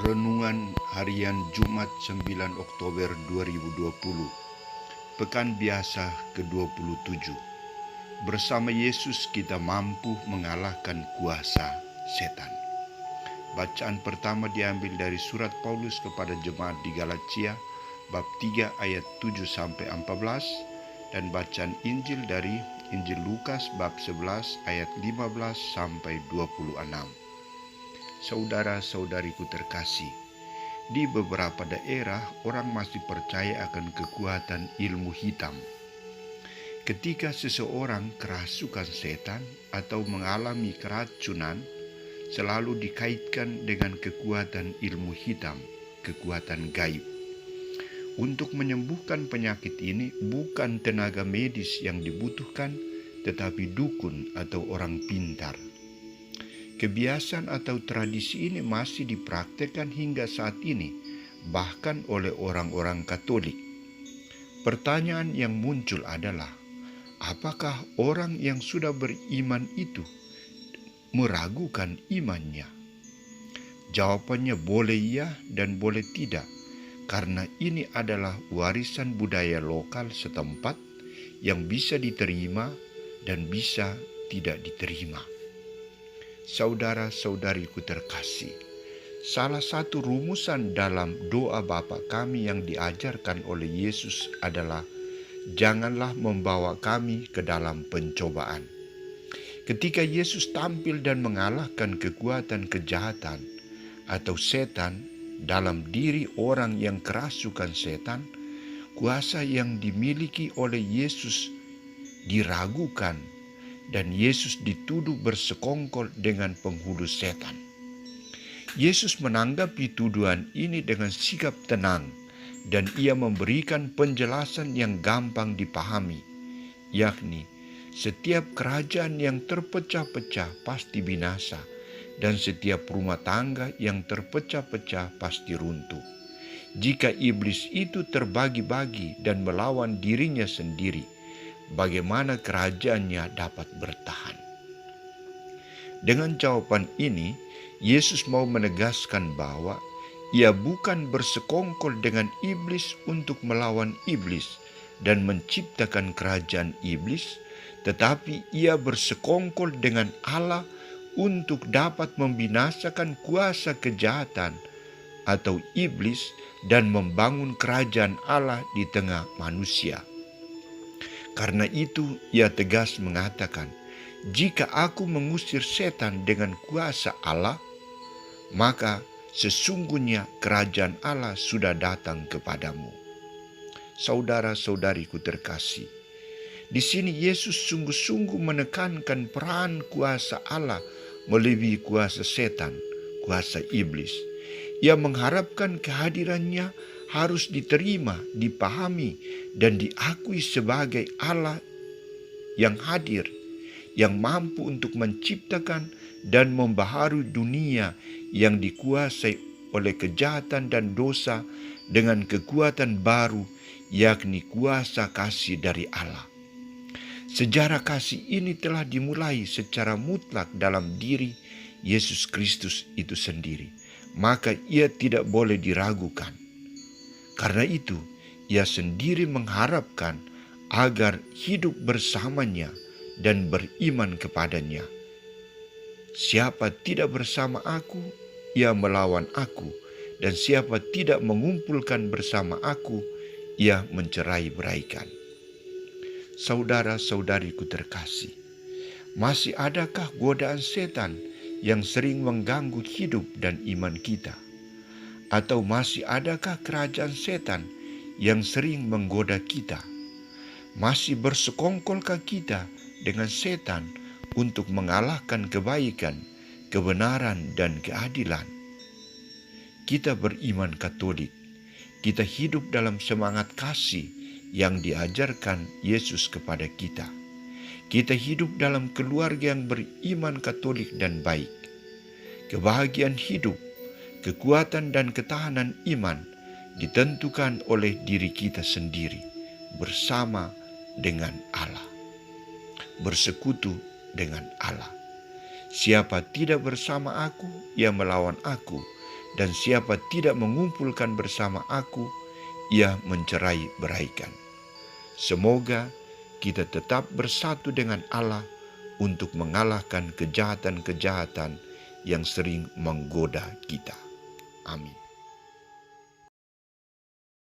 Renungan Harian Jumat 9 Oktober 2020, Pekan Biasa ke-27. Bersama Yesus kita mampu mengalahkan kuasa setan. Bacaan pertama diambil dari surat Paulus kepada jemaat di Galatia, bab 3 ayat 7-14, dan bacaan Injil dari Injil Lukas bab 11 ayat 15-26. Saudara-saudariku terkasih, di beberapa daerah orang masih percaya akan kekuatan ilmu hitam. Ketika seseorang kerasukan setan atau mengalami keracunan, selalu dikaitkan dengan kekuatan ilmu hitam, kekuatan gaib. Untuk menyembuhkan penyakit ini bukan tenaga medis yang dibutuhkan, tetapi dukun atau orang pintar. Kebiasaan atau tradisi ini masih dipraktekkan hingga saat ini, bahkan oleh orang-orang Katolik. Pertanyaan yang muncul adalah, apakah orang yang sudah beriman itu meragukan imannya? Jawabannya boleh iya dan boleh tidak, karena ini adalah warisan budaya lokal setempat yang bisa diterima dan bisa tidak diterima. Saudara-saudariku terkasih, salah satu rumusan dalam doa Bapa kami yang diajarkan oleh Yesus adalah, janganlah membawa kami ke dalam pencobaan. Ketika Yesus tampil dan mengalahkan kekuatan kejahatan atau setan dalam diri orang yang kerasukan setan, kuasa yang dimiliki oleh Yesus diragukan dan Yesus dituduh bersekongkol dengan penghulu setan. Yesus menanggapi tuduhan ini dengan sikap tenang dan ia memberikan penjelasan yang gampang dipahami, yakni setiap kerajaan yang terpecah-pecah pasti binasa dan setiap rumah tangga yang terpecah-pecah pasti runtuh. Jika iblis itu terbagi-bagi dan melawan dirinya sendiri, bagaimana kerajaannya dapat bertahan? Dengan jawaban ini, Yesus mau menegaskan bahwa ia bukan bersekongkol dengan iblis untuk melawan iblis dan menciptakan kerajaan iblis, tetapi ia bersekongkol dengan Allah untuk dapat membinasakan kuasa kejahatan atau iblis dan membangun kerajaan Allah di tengah manusia. Karena itu ia tegas mengatakan, jika aku mengusir setan dengan kuasa Allah, maka sesungguhnya kerajaan Allah sudah datang kepadamu. Saudara-saudariku terkasih, di sini Yesus sungguh-sungguh menekankan peran kuasa Allah melebihi kuasa setan, kuasa iblis. Ia mengharapkan kehadirannya harus diterima, dipahami, dan diakui sebagai Allah yang hadir, yang mampu untuk menciptakan dan membaharui dunia yang dikuasai oleh kejahatan dan dosa dengan kekuatan baru, yakni kuasa kasih dari Allah. Sejarah kasih ini telah dimulai secara mutlak dalam diri Yesus Kristus itu sendiri, maka ia tidak boleh diragukan. Karena itu, ia sendiri mengharapkan agar hidup bersamanya dan beriman kepadanya. Siapa tidak bersama aku, ia melawan aku, dan siapa tidak mengumpulkan bersama aku, ia mencerai-beraikan. Saudara-saudariku terkasih, masih adakah godaan setan yang sering mengganggu hidup dan iman kita? Atau masih adakah kerajaan setan yang sering menggoda kita? Masih bersekongkolkah kita dengan setan untuk mengalahkan kebaikan, kebenaran, dan keadilan? Kita beriman Katolik. Kita hidup dalam semangat kasih yang diajarkan Yesus kepada kita. Kita hidup dalam keluarga yang beriman Katolik dan baik. Kebahagiaan hidup, kekuatan dan ketahanan iman ditentukan oleh diri kita sendiri bersama dengan Allah, bersekutu dengan Allah. Siapa tidak bersama aku, ia melawan aku, dan siapa tidak mengumpulkan bersama aku, ia mencerai-beraikan. Semoga kita tetap bersatu dengan Allah untuk mengalahkan kejahatan-kejahatan yang sering menggoda kita. Amin.